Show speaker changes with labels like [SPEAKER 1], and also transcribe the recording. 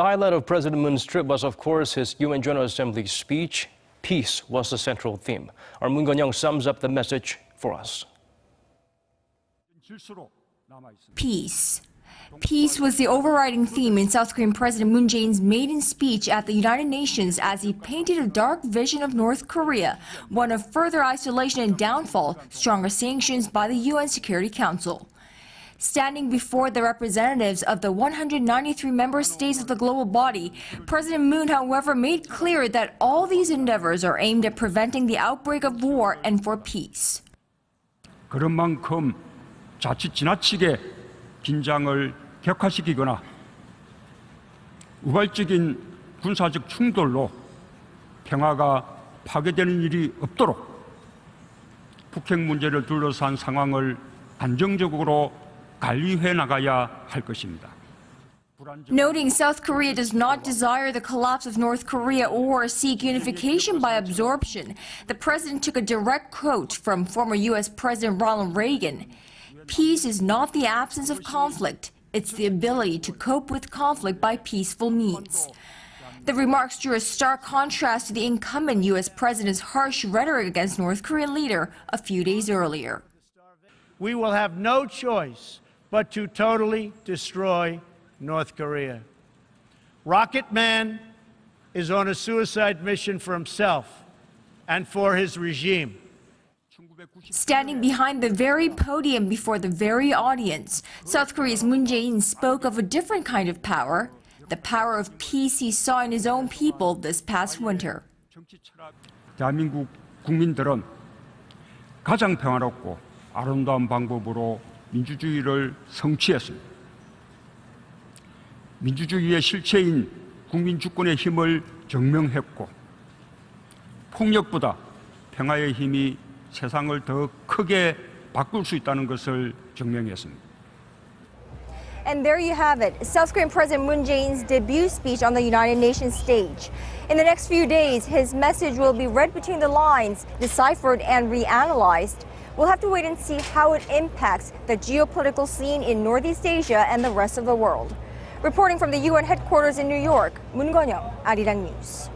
[SPEAKER 1] The highlight of President Moon's trip was, of course, his UN General Assembly speech. Peace was the central theme. Our Moon Gun-young sums up the message for us.
[SPEAKER 2] Peace. Peace was the overriding theme in South Korean President Moon Jae-in's maiden speech at the United Nations as he painted a dark vision of North Korea, one of further isolation and downfall, stronger sanctions by the UN Security Council. Standing before the representatives of the 193 member states of the global body, President Moon, however, made clear that all these endeavors are aimed at preventing the outbreak of war and for peace.
[SPEAKER 3] 그런 만큼 자칫 지나치게 긴장을 격화시키거나 우발적인 군사적 충돌로 평화가 파괴되는 일이 없도록 북핵 문제를 둘러싼 상황을 안정적으로 관리해 나가야 할 것입니다.
[SPEAKER 2] Noting South Korea does not desire the collapse of North Korea or seek unification by absorption, the president took a direct quote from former U.S. President Ronald Reagan. Peace is not the absence of conflict, it's the ability to cope with conflict by peaceful means. The remarks drew a stark contrast to the incumbent U.S. president's harsh rhetoric against North Korean leader a few days earlier.
[SPEAKER 4] We will have no choice but to totally destroy North Korea. Rocket Man is on a suicide mission for himself and for his regime.
[SPEAKER 2] Standing behind the very podium before the very audience, South Korea's Moon Jae-in spoke of a different kind of power, the power of peace he saw in his own people this past winter.
[SPEAKER 3] 대한민국 국민들은 가장 평화롭고 아름다운 방법으로 민주주의를 성취했습니다. 민주주의의 실체인 국민 주권의 힘을 증명했고 폭력보다 평화의 힘이 세상을 더 크게 바꿀 수 있다는 것을 증명했습니다.
[SPEAKER 5] And there you have it, South Korean President Moon Jae-in's debut speech on the United Nations stage. In the next few days, his message will be read between the lines, deciphered and reanalyzed. We'll have to wait and see how it impacts the geopolitical scene in Northeast Asia and the rest of the world. Reporting from the UN headquarters in New York, Moon Gun-young, Arirang News.